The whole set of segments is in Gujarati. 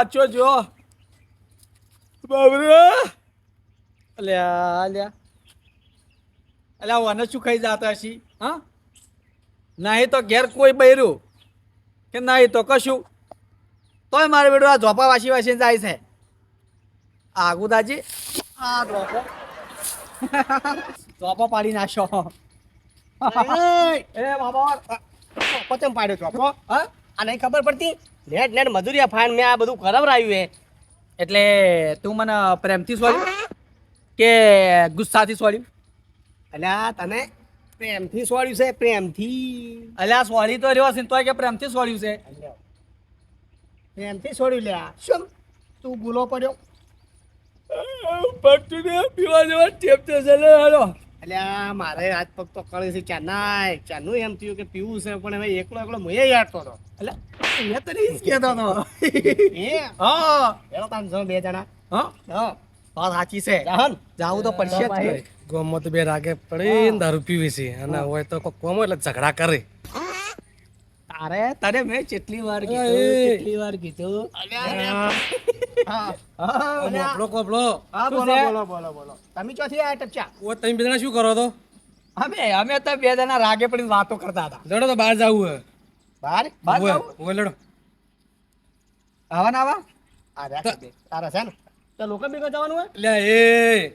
આચો જો બાબરા અલ્યા અલ્યા અલ્યા વાને શું ખાઈ જાતા છી હા નહીં તો ઘેર કોઈ બૈરું કે નહીં તો કશું તોય મારે બેડો આ ઝોપા વાસી વાસી જાય છે આગુદાજી આ ઝોપા પાડી નાખો એ બાબા પતંગ પાડ્યો ચોપો હા આ નહીં ખબર પડતી નેટ નેટ મજૂરિયા ફાઈન મેં આ બધું કરાવરાયું હે એટલે તું મને પ્રેમથી છોડ્યું કે ગુસ્સાથી છોડ્યું અલ્યા તને પ્રેમથી સોડ્યું છે પ્રેમથી અલ્યા સોરી તો રહ્યો છે તોય કે પ્રેમથી છોડ્યું છે પ્રેમથી છોડ્યું લ્યા શું તું ભૂલો પડ્યો પટ્ટુ ને પીવા જવા ટેપ તો છે હાલો અલ્યા મારે આજ પગ તો કરે છે ચાનું એમ થયું કે પીવું છે પણ હવે એકલો એકલો મુએ યાદતો હતો એટલે મેં તો નહીં કહેતો હતો એ હા એનો તાન જો બે જણા હા હા વાત સાચી છે જાહન જાવું તો પડશે જ છે. ગોમમાં તો બે રાગે પડીને દારૂ પીવી છે અને હોય તો કોઈ કોમ હોય એટલે ઝઘડા કરે તારે મેં કેટલી વાર કીધું હા કોપલો કોપલો હા શું બોલો છે? બોલો બોલો બોલો તમે ચોથી આયા ટપચા ઓ તમે બે જણા શું કરો તો અમે તો બે જણા રાગે પડી વાતો કરતા હતા લડો તો બહાર જવું હે બહાર બહાર ઓવે, જાવું? ઓવે લડો આવા ના આવા આ રહ્યા બે તારા છે ને તો લોકો ભેગો જવાનું હોય એટલે એ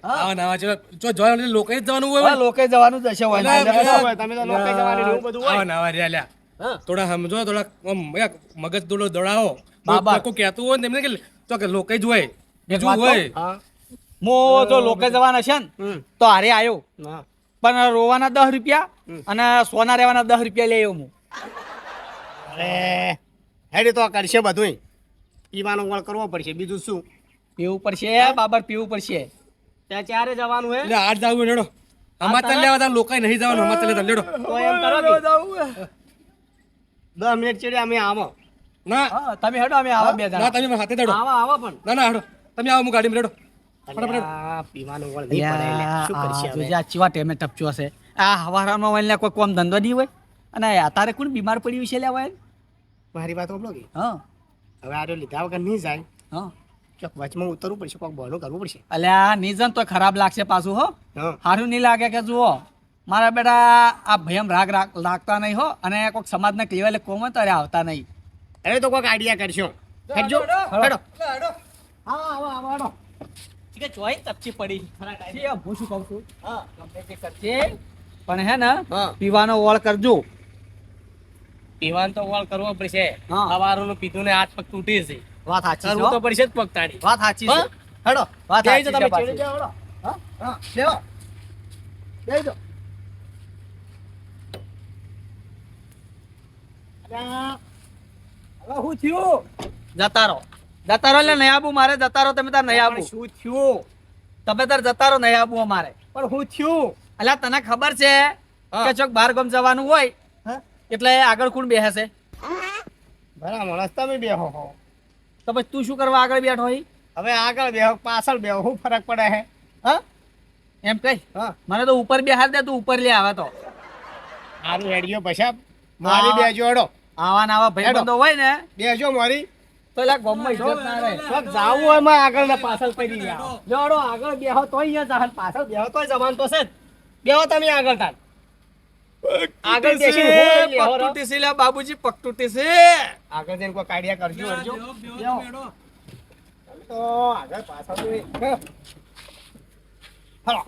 આવા નાવા જો જોવા એટલે લોકો જ જવાનું હોય હવે લોકે જવાનું જ હશે હોય અલા, એટલે અલા, હોય, તમે તો લોકો જવાનું ને એવું બધું હોય આવા નાવા રહ્યા લ્યા હા થોડા સમજો થોડા આમ યાર મગજ થોડો દોડાવો બાબા. કોઈ કહેતું હોય ને એમને કે તો કે લોકો જ હોય બીજું વાત હોય હા મો જો લોકે જવાના છે ને હમ તો હારે આવ્યો હા પણ રોવાના 10 રૂપિયા અને સોના રહેવાના 10 રૂપિયા લઈ આવ્યો હું અરે હેડી તો કરશે બધું પીવાનો વળ કરવો પડશે બીજું શું પીવું પડશે બાબર પીવું પડશે ત્યાં ચારે જવાનું હે એટલે આજ જવું લડો આમાં ચાલ લેવા તા લોકો નહીં જવાનું આમાં ચાલે લેડો તો એમ કરો કે 10 મિનિટ ચડ્યા અમે આવો ના હા તમે હેડો અમે આવા બે ના જણા તમે હાથે દડો આવો પણ ના ના હડો તમે આવો હું ગાડીમાં લેડો અલ્યા, પીવાનું વળ નહીં પડે એટલે શું કરશે હવે જોજે આ ચીવા ટેમે ટપચ્યો હશે આ હવારામાં વળને કોઈ કોમ ધંધો નહીં હોય અને તારે કોણ બીમાર પડ્યું છે લેવા મારી વાત ઓપલો કે હા હવે આરો લીધા વગર નહીં જાય હા ચોક વચમાં ઉતરવું પડશે કોક બોનું કરવું પડશે અલ્યા નિજન તો ખરાબ લાગશે પાછું હો હા સારું નહીં લાગે કે જુઓ મારા બેટા આ ભયમ લાગતા નહીં હો અને કોઈક સમાજના કહેવાય કોમ હોય ત્યારે આવતા નહીં હવે તો કોક આઈડિયા કરશો હેડજો હેડો હા આવો આવો આવો કે જોઈ તપચી પડી છે હું શું કહું છું હા ગમે તે કરજે પણ હે ને હા. પીવાનો ઓળ કરજો પીવાનું તો વળ કરવો પડશે હા. સવારનું પીધું ને હાથ પગ તૂટી છે વાત સાચી કરવું તો છે પડશે જ પગ તાળી વાત સાચી છે હા? હેડો વાત બેહી સાચી જાઓ, છે તમે પાછી. ચડી જાઓ, હેડો. હા હા લેવો બેહી જાઓ. અલ્યા, હવે શું થયું જતા રહો એટલે નહીં આબુ મારે જતા રહો તમે તાર નહીં આબુ પણ શું થયું તમે તાર જતા રહો નહીં આબુ અમારે પણ શું થયું અલ્યા તને ખબર છે હા. કે ચોક બહાર ગામ જવાનું હોય હા? એટલે આગળ કોણ બેસે છે બરાબર તમે બેહો હો તો પછી તું શું કરવા આગળ બેઠો હોય હવે આગળ બેહો પાછળ બેહો શું ફરક પડે હે હા એમ કઈ હા મને તો ઉપર બેહાર દે તું ઉપર લે આવે તો સારું હેડિયો પછી મારી હા. બેજો હેડો આવા નાવા ભાઈબંધો હોય ને બેજો મારી તો એટલે ગમમાં ઇજ્જત ના રહે કોક જાવું હોય માં આગળ ને પાછળ પડી ગયા જોડો આગળ બેહો તોય અહીંયા જાહન પાછળ બેહો તોય જવાન તો છે જ બેહો તમે આગળ તાર આગળ બેસીને હું લઈ લેવો પગ રો. તૂટી છે લે બાબુજી પગ તૂટી છે આગળ જઈને કોઈ આઈડિયા કરજો હરજો બેહો. તો આગળ પાછળ તો હલો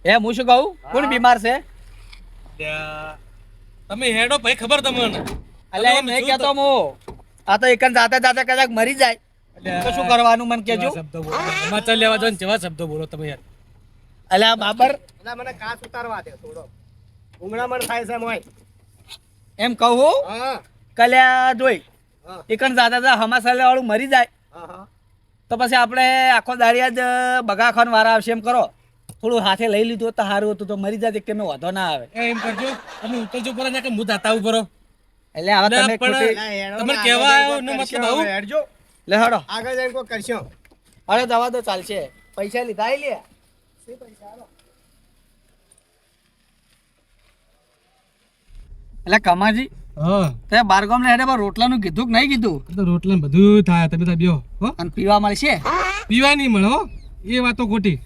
એ હું શું કહું કોણ બીમાર છે તમે હેડો ભાઈ ખબર તમને અલ્યા એમ નહીં કહેતો હું આ તો એકન જાતે જાતે કદાચ મરી જાય તો શું કરવાનું મને કેજો કેવા શબ્દો બોલો આમાં ચાલ લેવા જાઓ ને કેવા શબ્દો બોલો તમે યાર અલ્યા બાબર એટલે મને કાચ ઉતારવા દે થોડો ઉંગળામણ થાય છે મોય એમ કહું હા કલ્યા જોઈ હા એકન જાતે જાતે હમાસાલે વાળું મરી જાય હા હા તો પછી આપણે આખો દાડિયા જ બગા ખાન વાળા આવશે એમ કરો થોડું હાથે લઈ લીધું હોત તો સારું હતું તો મરી જાય કે મેં વધો ના આવે એમ કરજો તમે ઉતરજો પર કે હું દાતા ઉપર એટલે હવે તમે પણ- ખોટી- ના, હેડો તમારે ને, કહેવા આગળ આવ્યો જઈને ને કોઈ મતલબ કરશો આવું? હવે, હેડજો લે હડો આગળ જઈને કોઈ કરશો અરે દવા તો ચાલશે પૈસા લીધા લે એટલે કમાજી હા તે બારગામ હેડે પર રોટલાનું કીધું કે નહીં કીધું તો રોટલા ને બધું થાય તમે તો બેહો હો અને પીવા મળશે પીવા નહીં મળે હો એ વાતો ખોટી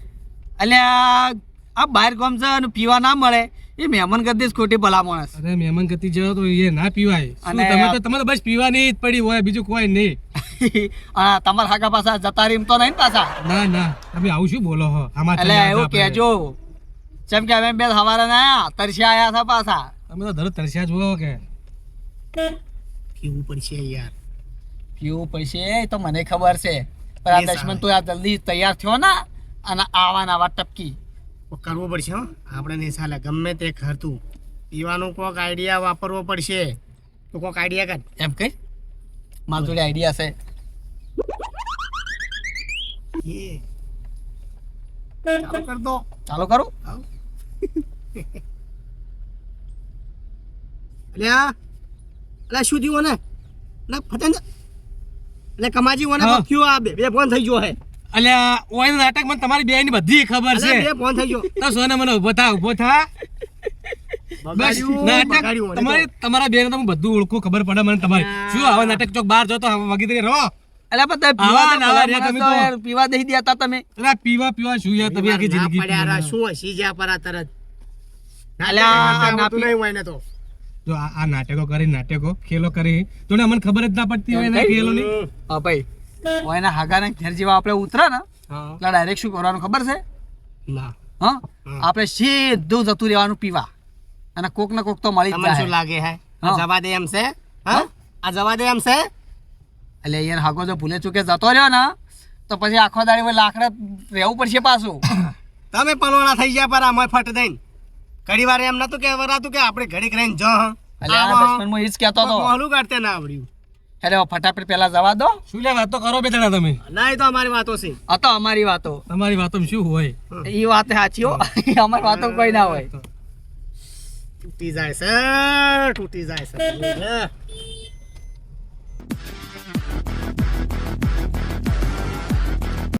એટલે આ બહાર ગામ છે અને પીવા ના મળે એ મહેમાન ગતિ જ ખોટી ભલા માણસ અરે મહેમાન ગતિ જાવ તો એ ના પીવાય શું અને તમે તો બસ પીવાની જ પડી હોય બીજું કોઈ નહીં અને તમારા હાકા પાછા જતા રીમ તો નહીં ને પાછા ના ના તમે આવું શું બોલો હો આમાં એટલે એવું કહેજો જેમ કે અમે બે સવારે ના તરસ્યા આયા હતા પાછા તમે તો ધરો તરસ્યા જુઓ કે પીવું પડશે યાર. પીવું પડશે એ તો મને ખબર છે પણ આ એ દશમન તું આ જલ્દી તૈયાર થયો ને અને આવા ટપકી કરવું પડશે હો આપણે નહીં ચાલે ગમે તે ખરતું પીવાનું કોઈક આઈડિયા વાપરવો પડશે તો કોઈક આઈડિયા કર. એમ કઈ મારી જોડે આઈડિયા છે ચાલુ કર દો. ચાલો કરું અલ્યા શું થયું ને એટલે ફટન એટલે કમાજી મને હા. થયું આ બે ફોન થઈ ગયો હે અલ્યા ઓય નાટક મને તમારી બેની બધી ખબર છે અલ્યા બે ફોન થઈ ગયો તો સોને મને ઉભો થા બસ નાટક તમારી તમારા બેન તો હું બધું ઓળખું ખબર પડે મને તમારી શું આવા નાટક ચોક બહાર જતો વગી રહો એટલે પણ તમે આવા ના પીવા રહ્યા તો તમે ભલા તો. માણસ છો યાર, પીવા દઈ દેતા તમે અરે પીવા શું યાર તમે આખી જિંદગી પડ્યા રા, પીવાના. શું હસી જ્યાં પરા તરત અલ્યા, નાટક ના આવતું નહીં હોય ને તો જો આ નાટકો ખેલો કરી તો ને અમને ખબર જ ના પડતી હોય ને ખેલો ની હા ભાઈ એના હાગાને ઘેર જેવા આપણે ઉતરે ને હા એટલે ડાયરેક્ટ શું કરવાનું ખબર છે ના હા આપણે સીધું જતું રહેવાનું પીવા અને કોક ને કોક તો મળી જ તમને શું જાય લાગે હે આ હા. જવા દે એમ છે હા આ જવા દે એમ છે એટલે યાર હાગો જો ભૂલે ચૂકે જતો રહ્યો ને તો પછી આખો દાડી લાકડા રહેવું પડશે પાછું તમે પલોણા થઈ ગયા પર આમાં ફટ દઈને ઘડી વાર એમ નતું કે વરાતું કે આપણે ઘડીક રહીને જ એટલે આ દશમનમાં ઈ જ કહેતો હતો મોહલું કાઢતે ના આવડ્યું એટલે હવે ફટાફટ પેલા જવા દો શું લે વાતો કરો બે જણા તમે ના એ તો અમારી વાતો છે આ તો અમારી વાતો તમારી વાતોમાં શું હોય એ વાત સાચી હો અમારી વાતો કોઈ ના હોય તૂટી જાય છે તૂટી જાય છે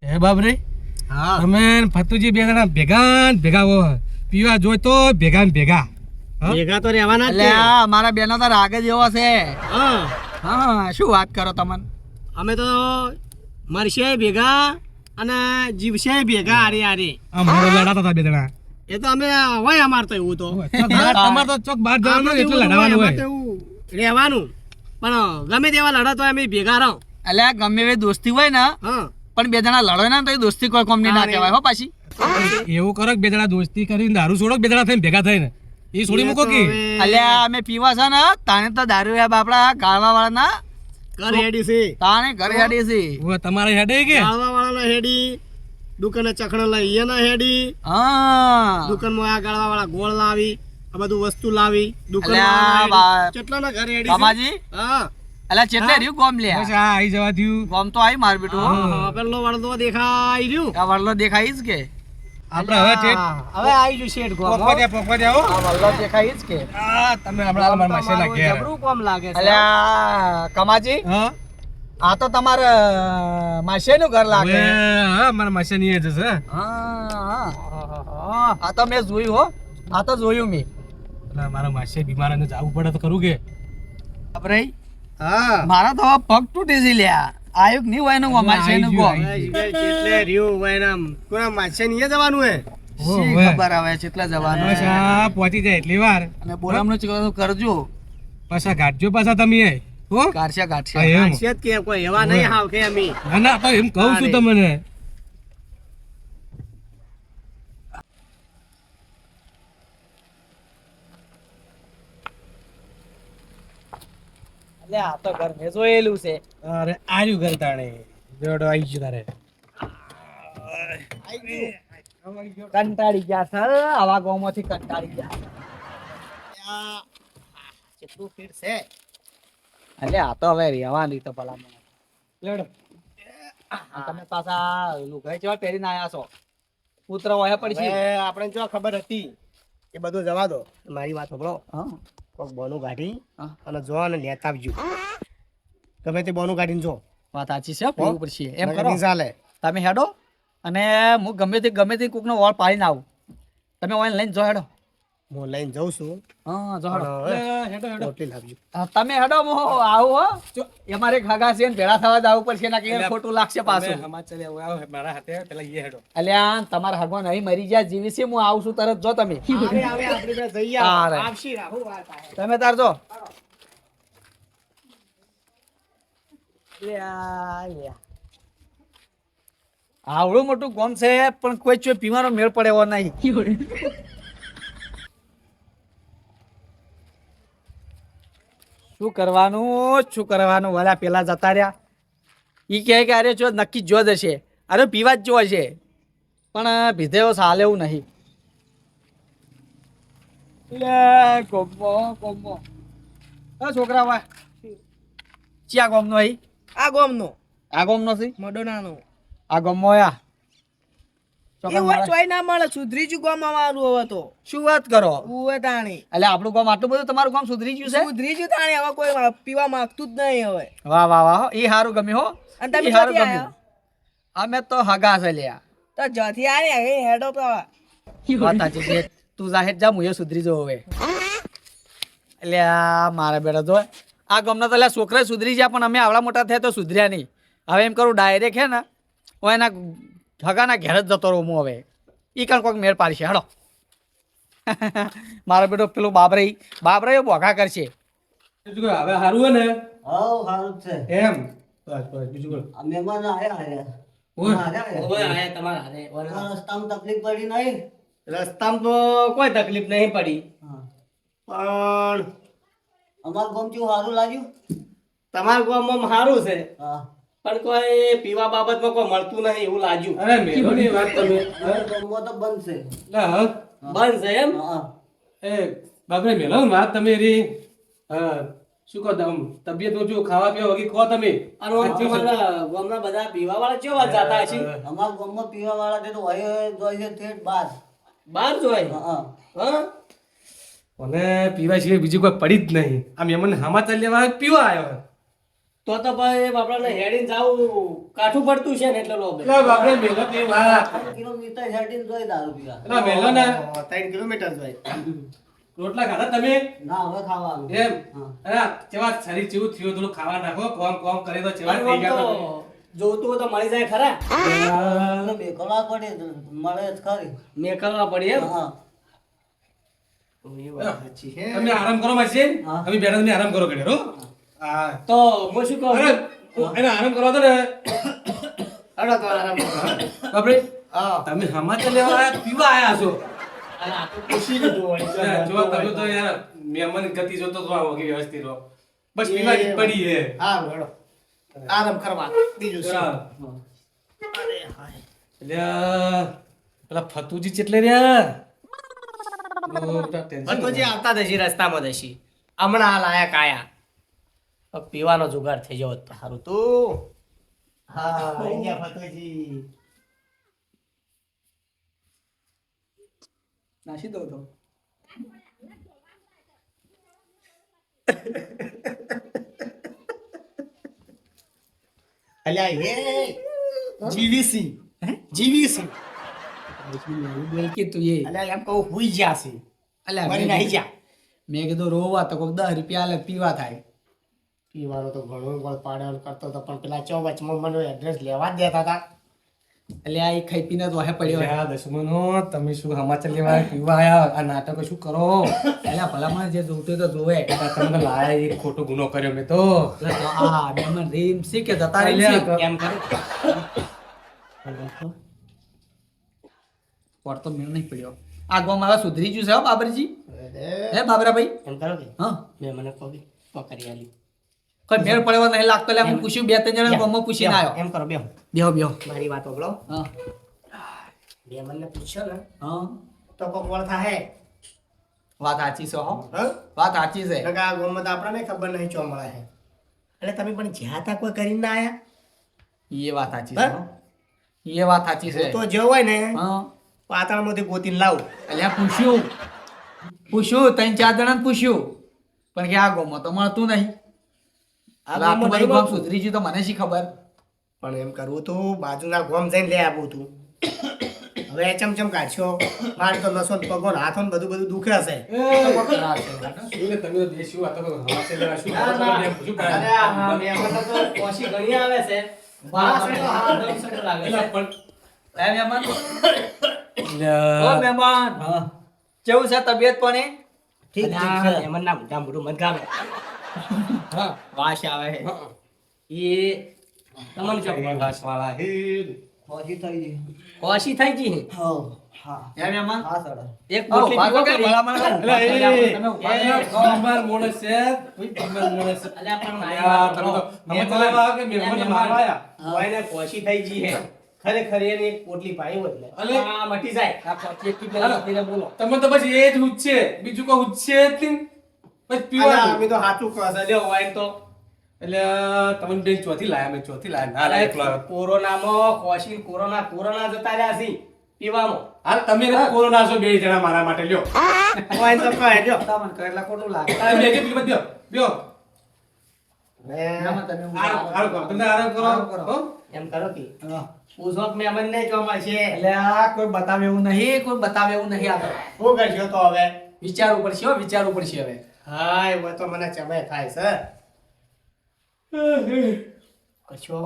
હે બાબરે હા તમે ને ફતુજી બે જણા ભેગા ને ભેગા હો પીવા જોઈ તો ભેગા ને ભેગા હા? ભેગા તો રહેવાના જ એટલે છે. આ અમારા બેનો તો રાગ જ એવો છે હા હા શું વાત કરો તમને અમે તો મરશે ભેગા અને જીવશે ભેગા આરે આરે આ મારો લડાતા હતા બે જણા એ તો અમે હોય અમાર તો એવું તો તમારે તો ચોક બહાર જવાનું આપણે એટલે એવું લડાવાનું હોય, અમારે તો હોય એવું રહેવાનું પણ ગમે તેવા લડત હોય અમે ભેગા રહો એટલે આ ગમે એવી દોસ્તી હોય ને હા પણ બે જણા લડો ને તો એ દોસ્તી કોઈ કોમની ના કહેવાય હો પાછી એવું કરો કે બે જણા દોસ્તી કરીને દારૂ છોડો કે બે જણા થઈને ભેગા થઈને એ છોડી મૂકો કે અલ્યા અમે પીવા છે ને તાણે તો દારૂ યા બાપડા ગાળવા વાળાના ઘર હેડી છે તાણે ઘરે હેડી છે ઓય તમારે હેડે કે ગાળવા વાળાના હેડી દુકાને ચખણા લઈ એના હેડી હા દુકાનમાં આ ગાળવા વાળા ગોળ લાવી આ બધું વસ્તુ લાવી અલ્યા દુકાન કેટલાના ઘર હેડી છે? બામાજી હા અલ્યા ચેટલે રહ્યું ગોમ લે બસ આ આવી જવા થયું ગોમ તો આવી માર બેટું હા, પેલો વળદો દેખાઈ રહ્યું આ વરલો દેખાય જ કે આપણે હવે ઠેઠ હવે આવી ગયું શેઠ ગોમ પોકવા દે હો આ વરલો દેખાય જ કે આ તમે હમણાં મારા માસીના ઘેર જબરું કોમ લાગે છે અલ્યા કમાજી હા આ તો તમારે માસીનું ઘર લાગે હવે હા મારા માસીની એ જ છે હા આ તો મેં જોયું હો આ તો જોયું મેં એટલે મારા માસી બીમાર અને જવું પડે તો કરું કે ખબર હા મારા તો હવે પગ તૂટી છે લ્યા આયુક નહીં હોય ને માસીનું ગોમ એટલે રહ્યું હોય ને આમ કોના માછે નહીં જવાનું હે શી ઓવે. ખબર આવે છે એટલા જવાનું બસ આ પહોંચી જાય એટલી વાર અને બોરામનું ચીકણું કરજો પાછા ગાંઠજો પાછા તમે આય. હો કારશા હા, કાઢશે એમ. છે જ કે કોઈ એવા નહીં હાવ કે અમે ના ના તો એમ કહું છું તમને એટલે આ તો ઘર મેં જોયેલું છે અરે આર્યું ઘર તાણે જોડો આવી ગયું તારે કંટાળી ગયા સર આવા ગામમાંથી કંટાળી ગયા કેટલું ફીટ છે એટલે આ તો હવે રહેવાની તો ભલામણ લેડો તમે પાછા લુગાઈ જેવા પહેરીને આયા છો પુત્ર વહે પડશે હવે આપણે જો ખબર હતી એ બધું જવા દો મારી વાત સાંભળો હા કોક બોનું કાઢી હા. અને જો અને લેતા આવજો તમે તે બોનું કાઢીને જો વાત સાચી છે પીવું પડશે એમ કરો નહીં ચાલે તમે હેડો અને હું ગમે તે કોકનો વોળ પાડીને આવું તમે ઓઇલ લઈને જો હેડો હું લઈને જઉં છું હા જો હેડો. પણ હેડો હેડો રોટલી લાવજો. હા, તમે હેડો હું આવું હો અમારે ખાગા છે ને ભેળા થવા જવું પડશે ના કે ખોટું લાગશે પાછું. સમાચાર આવો મારા હાથે પેલા ઈ હેડો. અલ્યા તમારા હગવાન નહીં મરી ગયા જીવી છે હું આવું છું તરત જો તમે આવે આપણે બે જઈએ હા, રે. આવશી રાહુ વાત આવે. તમે તાર જો આવડું મોટું ગોમ છે પણ કોઈ ચોય પીવાનો મેળ પડે એવો નહીં. શું કરવાનું વાલા પેલા જતા રહ્યા ઈ કહે કે અરે જો નક્કી જો જ હશે અરે પીવા જ જો હશે પણ ભીધેવો સાલ એવું નહીં. લે ગોમો છોકરા વાય ચિયા ગોમનો અહીં આ ગોમનો આ ગોમનો છે મડોનાનો આ ગોમો આયા ચોકન એવું મારા- ચોય ના મળે સુધરી જ ગોમ અમારું હવે તો શું વાત કરો ઉવે તાણી એટલે આપણું ગામ આટલું બધું તમારું ગામ સુધરી ગયું છે સુધરી જ તાણી હવે કોઈ પીવા માંગતું જ નહીં હવે. વાહ વાહ વાહ એ સારું ગમ્યું હો અને તમે ઈ હારું ક્યાંથી ગમ્યું અમે તો હગા છે લ્યા તો જથી આયા એ હેડો તો વાત સાચી છે તું જાહેર જા હું એ સુધરી જાઉં હવે એટલે આ મારા બેટા જો આ ગામના તો લ્યા છોકરા સુધરી ગયા પણ અમે આવડા મોટા થયા તો સુધર્યા નહીં હવે એમ કરું ડાયરેક્ટ હે ને હું એના હગાના ઘેર જ જતો રહું હું હવે ઈ કણ કોઈક મેળ પાડશે હેડો મારો બેટો પેલું બાબરાઈ બોઘા કરશે બીજું કોઈ હવે હારું હે ને હાવ સારું જ છે. એમ બસ બસ બીજું કોઈ આ મહેમાન આયા આયા. ઓય. આયા. તમારા હારે આ રસ્તામાં તકલીફ પડી નહીં? રસ્તામાં તો કોઈ તકલીફ નહીં પડી હા. પણ અમાર ગામ કેવું સારું લાગ્યું? તમારા ગામમાં સારું છે હા. પણ કોઈ પીવા બાબતમાં કોઈ મળતું નહીં એવું લાગ્યું. અરે મેલોની વાત તમે અમારા ગામમાં તો બંધ છે. લા, હા. બંધ છે એમ હા. એ બાપરે મેલો વાત તમે રી હા શું કહો તમ તબિયત ઓછું ખાવા પીવા વગી ખો તમે અને અમારા ગામના બધા પીવા વાળા કેવા જાતા હશે અમાર ગામમાં પીવા વાળા તે તો હોય જોઈ છે ઠેઠ બાર. બહાર જોય હા. હા અને પીવા સિવાય બીજું કોઈ પડી જ નહીં આ મહેમાન સમાચાર લેવા પીવા આવ્યો તો ભાઈ બાપડાને હેડીને જાવું કાઠું પડતું છે ને એટલે લોબે એટલે બાપરે મેલો ની વાત કિલોમીટર હેડીને જોઈ દારૂ પીવા. એટલે મેલો ને 3 કિલોમીટર જાય રોટલા ખાધા તમે ના હવે ખાવાનું. એમ હા. અરે ચેવા શરીર જેવું થયું થોડું ખાવા નાખો કોમ કરે તો ચેવા થઈ ગયા તમે. જોતું હોય તો મળી જાય ખરા એટલે બે કલાક પડે તો મળે જ ખરી. મેં કરવા પડી એમ હા. તમે આરામ કરો માસી હા. તમે બેઠા તમે આરામ કરો ઘડી હો હા તો હું શું કહું અરે એને આરામ કરવા દો ને હડો તો આરામ કરો. બાપરે હા તમે સમાચાર લેવા આયા પીવા આયા છો અને આ તો પૂછી લીધું હોય જો તમે તો યાર મહેમાન ગતિ જોતો તો આવો કે વ્યવસ્થિત રહો બસ પીવા જ પડી હે હા હડો આરામ કરવા બીજું શું ચાલ. એટલે પેલા ફતુજી ચેટલે રહ્યા તો જે આવતા દશી રસ્તામાં દશી હમણાં હાલ આયા કાયા હવે પીવાનો જુગાડ થઈ જવો તો સારું તું હા અહીંયા ફતોજી નાસી દો તો અલ્યા એ જીવીસી જીવીસી બોલ કે તું એ અલ્યા એમ કહું હુઈ ગયા છે અલ્યા મરી નહીં જા મેં કીધું રોવા તો કોક 10 રૂપિયા આલે પીવા થાય પીવાનો તો ઘણો ગોળ પાડ્યો કરતો હતો પણ પેલા ચોવચમાં મને એડ્રેસ લેવા જ દેતા હતા એટલે આ ખાઈ પીને તો હે પડ્યો હોય. દુશ્મનો તમે શું સમાચાર લેવા પીવા આયા આ નાટકો શું કરો એટલે ભલામણ જે જોતું તો જોવે આ તમે તો લાયા એક ખોટો ગુનો કર્યો મેં તો એટલે તો આ બેમન રીમ સી કે જતા રીમ સી એમ કરે પર તો મેળ નહીં પડ્યો આ ગોમ હવે સુધરી ગયું છે હો બાબરજી હે બાબરાભાઈ એમ કરો કે હા મેં મને કહી પકડી આલી કોઈ મેળ પડવા નહીં લાગતો એટલે હું પૂછ્યું 2-3 જણા ગોમમાં પૂછીને આવ્યો એમ કરો બેહો બેહો મારી વાત ઓગળો હા બે મને પૂછ્યો ને હા તો કોક વળ થાય વાત સાચી છે હો હા વાત સાચી છે નકા આ ગોમમાં તો આપણને ખબર નહીં ચો મળે છે એટલે તમે પણ જ્યાં તા કોઈ કરીને ના આયા એ વાત સાચી છે હો. એ વાત સાચી છે તો જે હોય ને હા પાતાળમાંથી ગોતીને લાવ એટલે પૂછ્યું 3-4 જણાને પૂછ્યું પણ કે આ ગોમમાં તો મળતું નહીં આ આટલું ગોમમાં બધું નહીં ગોમ મળતું. સુધરી ગયું તો મને શી ખબર પણ એમ કરવું તું બાજુના ગોમ જઈને લઈ આવવું તું હવે ચમચમ કાઢશો મારે તો નસો ને પગો ને હાથો ને બધું દુખે હશે તમે તો દેશી વાત કરો હવા છે જરા શું ના, ના. અરે આ મહેમાનો તો ઓછી ઘણી આવે છે વાસ એટલો હાથ દમસટ લાગે છે. એ મહેમાન ઓ મહેમાન કેવું છે તબિયત પાણી ઠીક ઠીક છે મહેમાન ના મોઢા મોઢું મત ગામે હા વાસ આવે છે હા એ તમને ચોક વાસ વાળા હે પછી થઈ ગઈ ઓછી થઈ ગઈ હા હા એ મહેમાન હા સર એક આવો, પોટલી ભાગો પીવો કે કરી. ભલામણ કરો. અલા, એ, તમે ઉભા રહો. બીમાર માણસ છે કોઈ બીમાર માણસ છે. અલ્યા પણ મારી અલ્યા, વાત તમે તો સાંભળો. અમે ચલાવવા આવ્યા કે મહેમાનને મારવા આવ્યા? કોઈને પોછી થઈ ગઈ છે ખરેખર એની એક પોટલી પાઈ હોય એટલે અલે. આ મટી જાય આ પોટલી એકથી પેલા મટીને બોલો તમે તો બસ એ જ ઉચ્ચે બીજું કોઈ ઉચ્ચે જ નહીં. બસ અલ્યા, પીવાનું અમે તો સાચું કહો છો લ્યો વાઈન તો એટલે તમને બેન ચોથી લાયા મેં ચોથી લાયા ના લાયા એકલો આવ્યો. કોરોનામાં કોશી કોરોના જતા રહ્યા છે પીવામાં હાલ તમે ને કોરોના છો બે જણા મારા માટે લ્યો વાઈન તો કહે લ્યો તમને કહે એટલે ખોટું લાગે આ બે કે પેલી બેહો બેહો મહેમાન તમે ઉભા આરામ રહો. આરામ કરો તમે આરામ કરો આરામ કરો. હો? એમ કરો કે હા. પૂછો કે મહેમાન ને જોવા છે એટલે આ કોઈ બતાવે એવું નહીં કોઈ બતાવે એવું નહીં આ તો. શું કરશો તો હવે વિચારવું પડશે હો, વિચારવું પડશે હવે હાય वो તો મને ચમે થાય છે કશો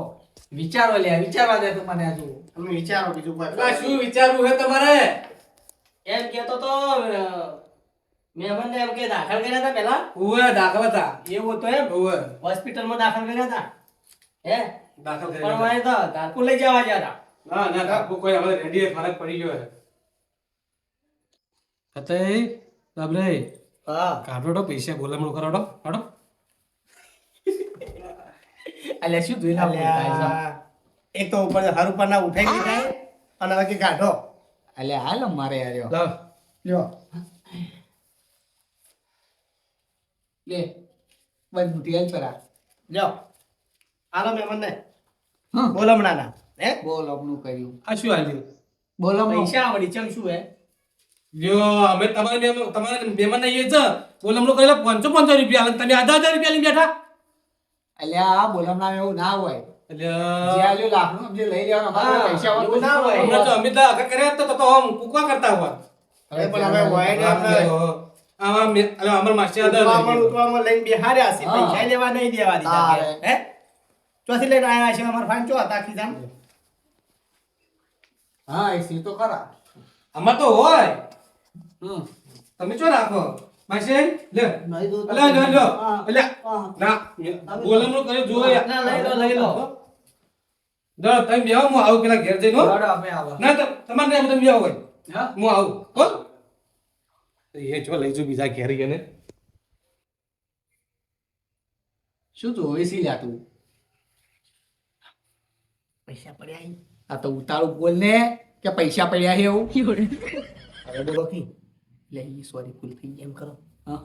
વિચારો લે વિચારવા દે તું મને હજુ તમે વિચારો બીજું કોઈ અલા, શું વિચારવું છે તમારે એમ કેતો તો મહેમાન ને એમ કે દાખલ કર્યા હતા પેલા ઉવે દાખલ હતા એવું તો એમ ઉવે હોસ્પિટલમાં દાખલ કર્યા હતા હે દાખલ પણ કર્યા વાય તો ધારપુર લઈ જવા ગયા હતા ના ના કાકુ કોઈ હવે રેડી ફરક પડી ગયો છે કતઈ બાબરે હા કાઢો પૈસા બોલામણું કરાવડો કાઢો એટલે શું જોઈને આવું થાય છે? એક તો ઉપર હર ઉપર ના ઉઠાઈ દીધા અને હવે કે કાઢો એટલે હાલો મારે યાર લાવ લ્યો લે બસ મુઠી હાલ પરા લ્યો હાલો મહેમાન ને હા બોલમણા ના હે બોલ આપનું કર્યું આ શું હાલ્યું બોલો પૈસા વળી ચમ શું હે લ્યો અમે તમારે મહેમાન આવીએ છે બોલામણું કરેલા 500 રૂપિયા અને તમે 1000 રૂપિયા લઈને બેઠા એટલે આ બોલમણા એવું ના હોય જે એટલે આલ્યું લાખનું સમજી લઈ લેવાનું અમારે પૈસા હોય એવું ના હોય. હમણાં તો અમે તો આગળ કર્યા તો તો આમ કૂકવા કરતા હોત અરે પણ હવે હોય ને આપણે આમાં અલે અમાર માસ્ટર હતા ઉતવામાં લઈને બિહાર્યા છે હા. પૈસા લેવા નહીં દેવા દીધા હા. કે. હે ચોથી લઈને આયા છે અમાર ફાઈન ચો હતા ખીજામ હા એ સી તો ખરા અમાર તો હોય હમ તમે ચો રાખો માસી લે નહીં દૂધ અલે લે લે હા. અલે હા. ના બોલામણું કર્યો જો યાર ના લઈ લો લઈ લો દર તમે બેહો હું આવું પેલા ઘેર જઈને હો. બરાબર અમે આવો ના તો તમારે નહીં, તમે બેહો હોય હા હું આવું હો એ જો લઈ જો બીજા ઘેર ગયો ને શું તું એસી લ્યા તું પૈસા પડ્યા અહીં. આ તો ઉતારું બોલ ને કે પૈસા પડ્યા છે એવું હવે બોલો કી લે ઈ સોરી ભૂલ થઈ ગઈ એમ કરો હા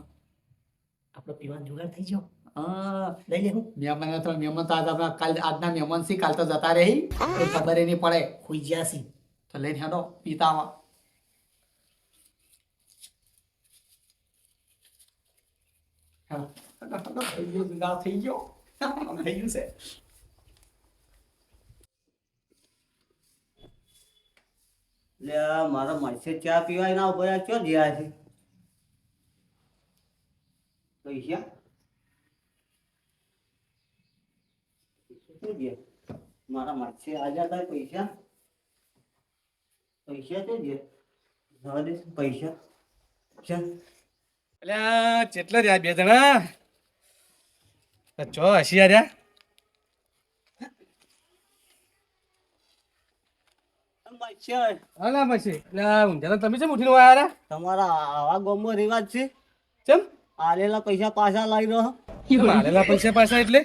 આપણો પીવાનો જુગાડ થઈ ગયો હા લઈ લે હું મહેમાન તો મહેમાન તો આજ આપણા કાલ આજના મહેમાન સી કાલ તો જતા રહી એ ખબર નહીં પડે ખોઈ ગયા છે તો લઈને હેડો પીતામાં થઈ ગયો આમ થઈ ગયું છે લે મારા માસે ચા પીવાય ના ઉપર ચો ગયા છે પૈસા શું છે મારા માસે આજા થાય પૈસા પૈસા તો છે જવા દે પૈસા ચા અલ્યા ચેટલા રહ્યા બે જણા ચો હશિયા રહ્યા માસે હાલા પછી અલ્યા ઊંઝાના તમે ચમ ઉઠીને આયા રહ્યા તમારા આવા ગામમાં રિવાજ છે ચમ આલેલા પૈસા પાછા લાવી રહ્યો મારેલા પૈસા પાછા એટલે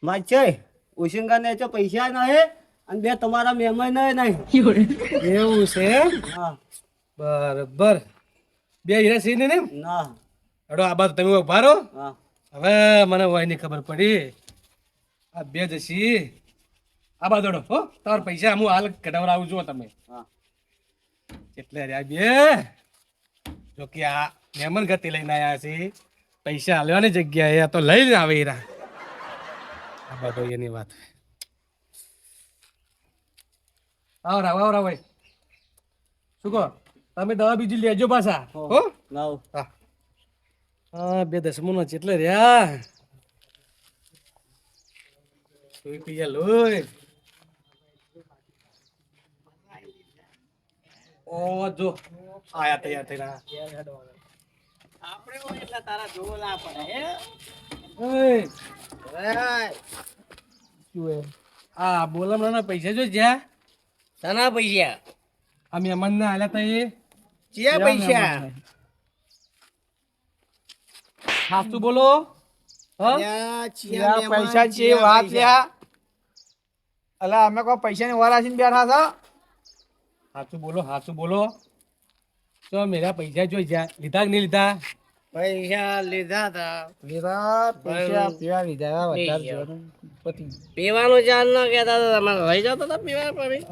માસે ઉશિંગા ને પૈસા નહીં અને બે તમારા મહેમાન નહીં એવું છે એમ? હા બરાબર બે હીરા છે ને ના હડો આ બાજુ તમે ઉભા રહો હા હવે મને વાયની ખબર પડી આ બે જશી આ બાજુ હડો હો તમારા પૈસા હું હાલ કઢાવડાવું છું તમે હા એટલે રહ્યા બે જો કે આ મહેમાન ગતિ લઈને આવ્યા છે પૈસા હાલવાની જગ્યાએ આ તો લઈને આવે હીરા આ બધો એની વાત આવો રાવ ભાઈ શું કહો તમે દવા બીજી લેજો પાછા હો લાવ હા 2 દસમો જેટલે રહ્યા કોઈ પીયા લોય ઓ જો આયા તૈયાર થઈને આપણે હોય એટલે તારા જોવો ના પડે હે શું આ બોલમણા પૈસા જો જ્યાં તના પૈસા આ મહેમાન ને આલ્યા તા એ ચિયા પૈસા સાચું બોલો હા લ્યા, પૈસા છે વાત લ્યા અલા અમે કોઈ પૈસાની વરાસીને બેઠા હતા સાચું બોલો તો મેરા પૈસા જોઈ જ્યાં લીધા કે નહીં લીધા પૈસા લીધા તા લીધા પૈસા પીવા લીધા વધારે જોવાનું પતિ પીવાનું ચાલ ના કહેતા હતા તમે લઈ જતા હતા પીવા પાણી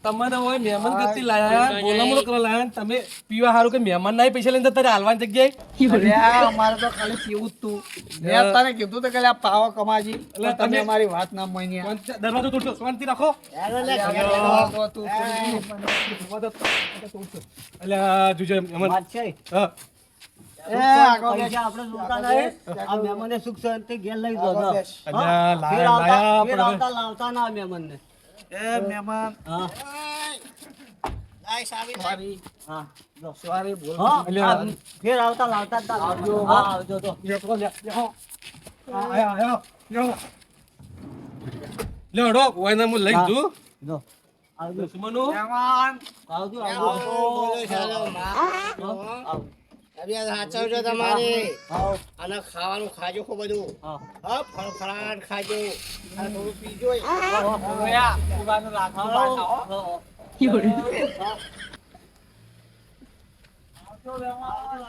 તમારે હોય મહેમાન ગતિ લાયા બોલામણો કરવા લાયા ને તમે પીવા હારું કે મહેમાન ના પૈસા લઈને તારે હાલવાની જગ્યાએ અલ્યા, અમારે તો ખાલી પીવું જ તું મેં તને કીધું તો કે લ્યા પાવો કમાજી એટલે તમે તમે- અમારી વાત ના માન્યા દરવાજો તોડશો શાંતિ રાખો તું એટલે જોજો મહેમાન વાત છે હા એ આગળ બેસ. પૈસા આપણે જોતા નહીં આ મહેમાનને સુખ શાંતિ ઘેર લઈ જજો આગળ બેસ. અલ્યા, ફેર લાયા ફેર પણ લાવતા ના મહેમાનને એ મહેમાન હા સોરી હા જો. સોરી બોલ હા અલ્યા. આ ફેર આવતા લાવતા જ ના આવજો. હા આવજો તો લેડો ઓય હું લઈ હા. જઉં જો આવજો દુશ્મનો મહેમાન આવજો સાચવજો તમારે આવો અને ખાવાનું ખાજો ખૂબ બધું હા હા ફળફળાટ ખાજો અને થોડું પીજો ઓયા, પીવાનું રાખવું પાછા, હો. આવજો મહેમાન.